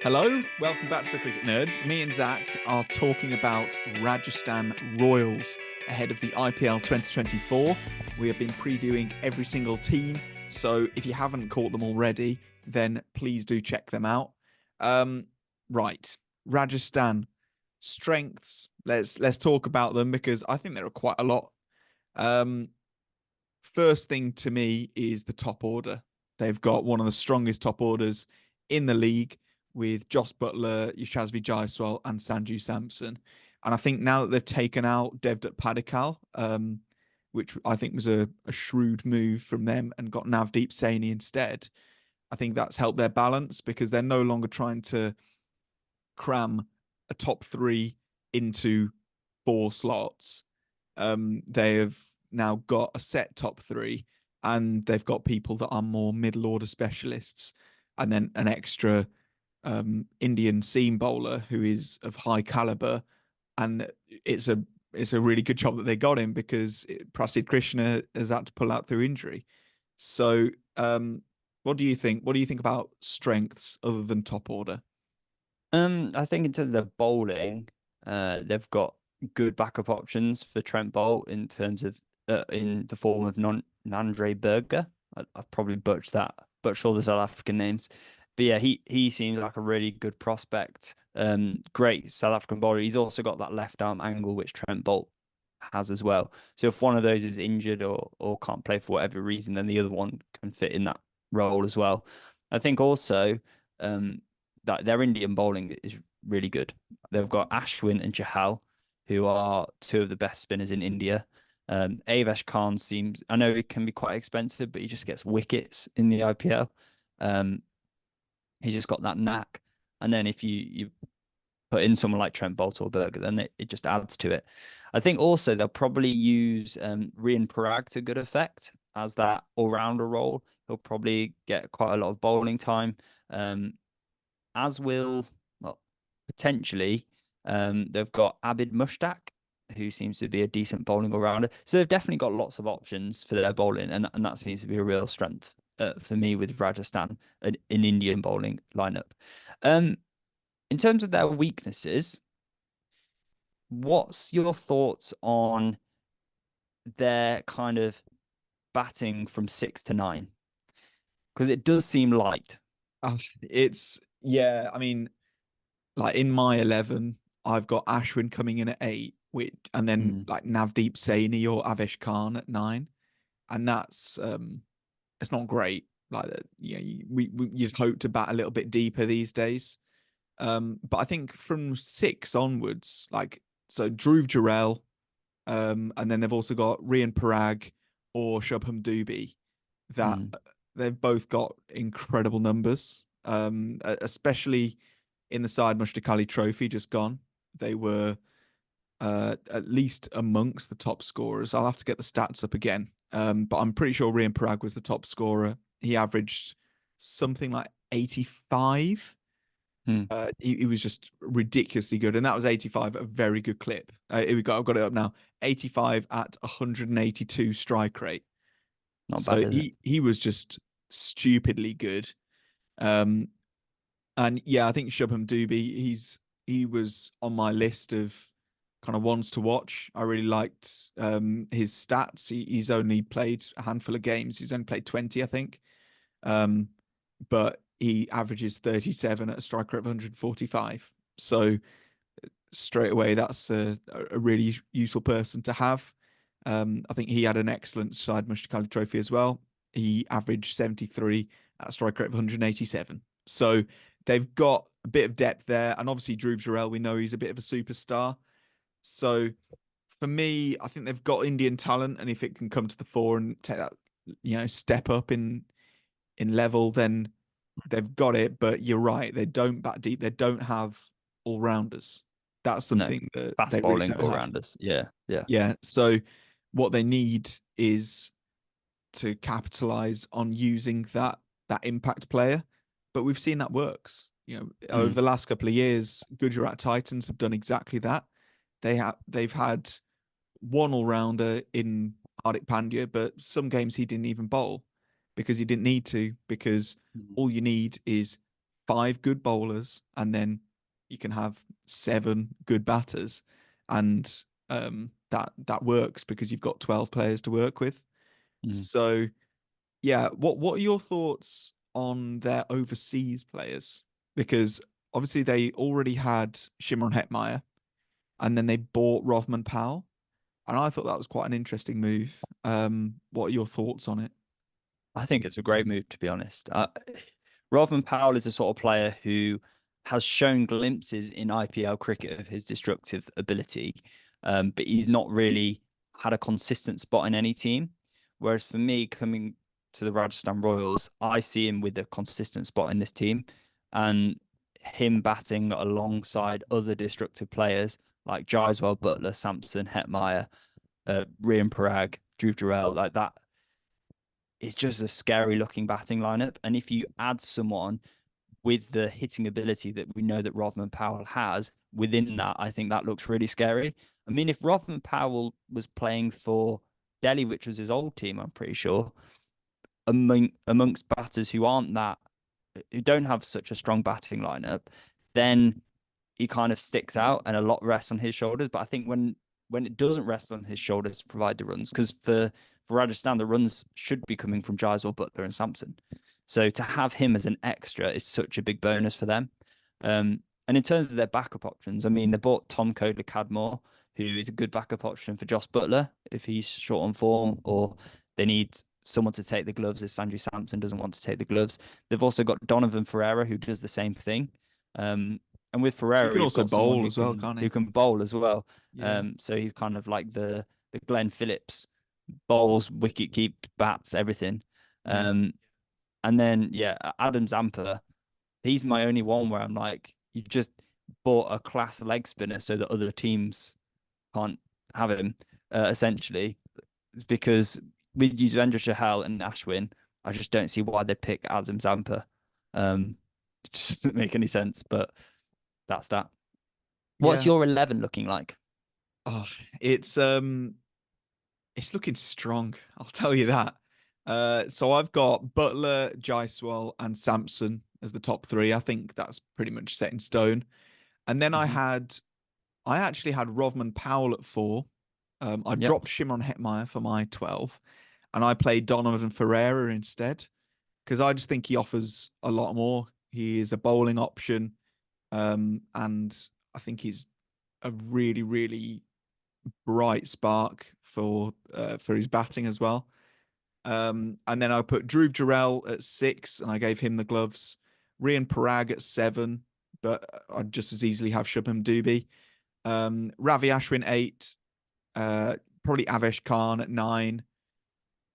Hello, welcome back to the Cricket Nerds. Me and Zach are talking about Rajasthan Royals ahead of the IPL 2024. We have been previewing every single team, so if you haven't caught them already, then please do check them out. Right, Rajasthan strengths. Let's talk about them because I think there are quite a lot. Um, First thing to me is the top order. They've got one of the strongest top orders in the league with Joss Buttler, Yashasvi Jaiswal, and Sanju Samson. And I think now that they've taken out Devdutt Padikkal, which I think was a shrewd move from them, and got Navdeep Saini instead, I think that's helped their balance because they're no longer trying to cram a top three into four slots. They have now got a set top three, and they've got people that are more middle order specialists, and then an extra Indian seam bowler who is of high caliber. And it's a really good job that they got him because Prasid Krishna has had to pull out through injury. So, what do you think? What do you think about strengths other than top order? I think in terms of their bowling, they've got good backup options for Trent Bolt in terms of in the form of non Nandre Berger. I've probably butchered all the South African names, but yeah, he seems like a really good prospect. Great South African bowler. He's also got that left arm angle which Trent Bolt has as well. So if one of those is injured or can't play for whatever reason, then the other one can fit in that role as well. I think also. Um, that their Indian bowling is really good. They've got Ashwin and Chahal, who are two of the best spinners in India. Avesh Khan seems, I know it can be quite expensive, but he just gets wickets in the IPL. Um, he's just got that knack. And then if you put in someone like Trent Bolt or Berger, then it just adds to it. I think also they'll probably use Rian Parag to good effect as that all-rounder role. He'll probably get quite a lot of bowling time. Um, as will, well, potentially, they've got Abid Mushtaq, who seems to be a decent bowling all-rounder. So they've definitely got lots of options for their bowling, and that seems to be a real strength for me with Rajasthan, an Indian bowling lineup. Um, in terms of their weaknesses, what's your thoughts on their kind of batting from 6 to 9? Because it does seem light. It's yeah. I mean, like in my 11, I've got Ashwin coming in at 8, which and then Mm, like Navdeep Saini or Avesh Khan at 9, and that's it's not great. Like we you'd hope to bat a little bit deeper these days. But I think from 6 onwards, like so Dhruv Jurel, and then they've also got Rian Parag or Shubham Dubey that mm, they've both got incredible numbers, especially in the Side Mushtaq Ali Trophy just gone. They were at least amongst the top scorers. I'll have to get the stats up again, but I'm pretty sure Rian Parag was the top scorer. He averaged something like 85. mm. He was just ridiculously good, and that was 85, a very good clip. Here we go. I've got it up now. 85 at 182 strike rate. Not bad, So is it? he was just stupidly good. Um, and yeah, I think Shubham Dubey, he was on my list of kind of ones to watch. I really liked his stats. He's only played a handful of games. He's only played 20, I think. Um, but he averages 37 at a strike rate of 145. So straight away, that's a really useful person to have. I think he had an excellent side Mushtaq Trophy as well. He averaged 73 at a strike rate of 187. So they've got a bit of depth there. And obviously, Dhruv Jurel, we know he's a bit of a superstar. So for me, I think they've got Indian talent. And if it can come to the fore and take that, step up in level, then they've got it. But you're right, they don't bat deep. They don't have all rounders. That's No, something that fast they really bowling don't all have. rounders. Yeah, yeah. Yeah. So what they need is to capitalize on using that impact player. But we've seen that works. Over Mm, the last couple of years, Gujarat Titans have done exactly that. They've had one all rounder in Hardik Pandya, but some games he didn't even bowl because he didn't need to, because mm, all you need is 5 good bowlers, and then you can have 7 good batters, and that works because you've got 12 players to work with. Mm. So yeah, what are your thoughts on their overseas players? Because obviously they already had Shimron Hetmeyer, and then they bought Rovman Powell, and I thought that was quite an interesting move. What are your thoughts on it? I think it's a great move, to be honest. Rovman Powell is a sort of player who has shown glimpses in IPL cricket of his destructive ability, but he's not really had a consistent spot in any team. Whereas for me, coming to the Rajasthan Royals, I see him with a consistent spot in this team, and him batting alongside other destructive players like Jaiswal, Butler, Samson, Hetmeyer, Rian Parag, Dhruv Jurel, like that. It's just a scary looking batting lineup. And if you add someone with the hitting ability that we know that Rovman Powell has within that, I think that looks really scary. I mean, if Rovman Powell was playing for Delhi, which was his old team, I'm pretty sure, amongst batters who don't have such a strong batting lineup, then he kind of sticks out and a lot rests on his shoulders. But I think when it doesn't rest on his shoulders to provide the runs, because for Rajasthan, the runs should be coming from Jaiswal, Butler, and Samson. So to have him as an extra is such a big bonus for them. And in terms of their backup options, I mean, they bought Tom Kohler Cadmore, who is a good backup option for Joss Butler if he's short on form, or they need someone to take the gloves if Sanju Samson doesn't want to take the gloves. They've also got Donovan Ferreira, who does the same thing. Um, and with He Ferreira, can you've also got someone bowl who as well, can can't who he? can bowl as well. Yeah. So he's kind of like the Glenn Phillips, bowls, wicket keep, bats, everything. Yeah. Um, and then yeah, Adam Zampa, he's my only one where I'm like, you just bought a class leg spinner so that other teams can't have him, essentially. It's because with Yuzvendra Chahal and Ashwin, I just don't see why they pick Adam Zampa. It just doesn't make any sense, but that's that. What's Yeah. your 11 looking like? Oh, it's it's looking strong, I'll tell you that. So I've got Butler, Jaiswal, and Samson as the top 3. I think that's pretty much set in stone. And then Hmm. I actually had Rovman Powell at 4. I Yep. dropped Shimron Hetmeyer for my 12, and I played Donovan Ferreira instead because I just think he offers a lot more. He is a bowling option, and I think he's a really, really bright spark for his batting as well. And then I put Dhruv Jurel at 6, and I gave him the gloves. Rian Parag at 7, but I'd just as easily have Shubham Dubey. Ravi Ashwin 8, probably Avesh Khan at 9,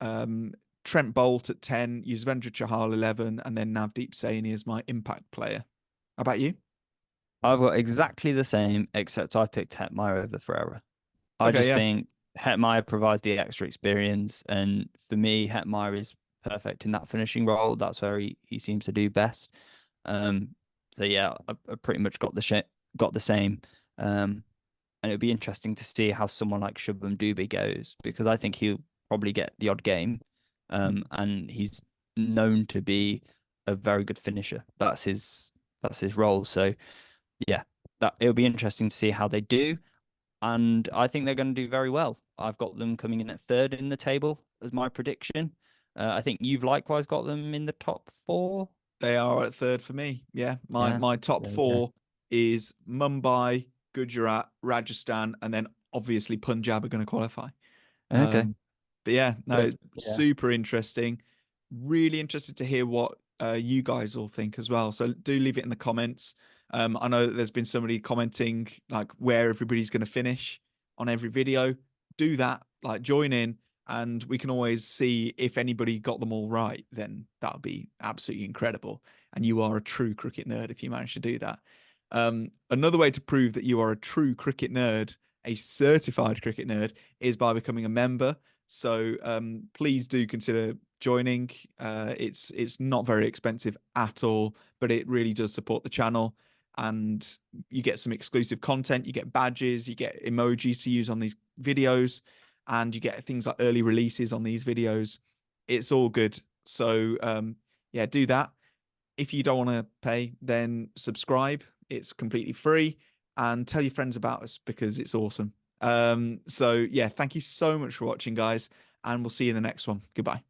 um, Trent Bolt at 10, Yuzvendra Chahal 11, and then Navdeep Saini as my impact player. How about you? I've got exactly the same, except I picked Hetmeyer over Ferreira. I Okay, just yeah. think Hetmeyer provides the extra experience, and for me, Hetmeyer is perfect in that finishing role. That's where he seems to do best. Um, so yeah, I pretty much got the same. Um, and it would be interesting to see how someone like Shubham Dubey goes because I think he'll probably get the odd game. Hmm. And he's known to be a very good finisher. That's his role. So yeah, that it'll be interesting to see how they do. And I think they're going to do very well. I've got them coming in at third in the table as my prediction. I think you've likewise got them in the top 4. They are at third for me. Yeah, my Yeah, my top there we go. 4 is Mumbai, Gujarat, Rajasthan, and then obviously Punjab are going to qualify. Okay, Um, but yeah, no, good. Yeah. super interesting. Really interested to hear what you guys all think as well. So do leave it in the comments. I know that there's been somebody commenting like where everybody's going to finish on every video. Do that, like join in, and we can always see if anybody got them all right. Then that would be absolutely incredible. And you are a true cricket nerd if you manage to do that. Another way to prove that you are a true cricket nerd, a certified cricket nerd, is by becoming a member. So please do consider joining. It's not very expensive at all, but it really does support the channel. And you get some exclusive content, you get badges, you get emojis to use on these videos, and you get things like early releases on these videos. It's all good. So yeah, do that. If you don't want to pay, then subscribe. It's completely free, and tell your friends about us because it's awesome. So yeah, thank you so much for watching, guys, and we'll see you in the next one. Goodbye.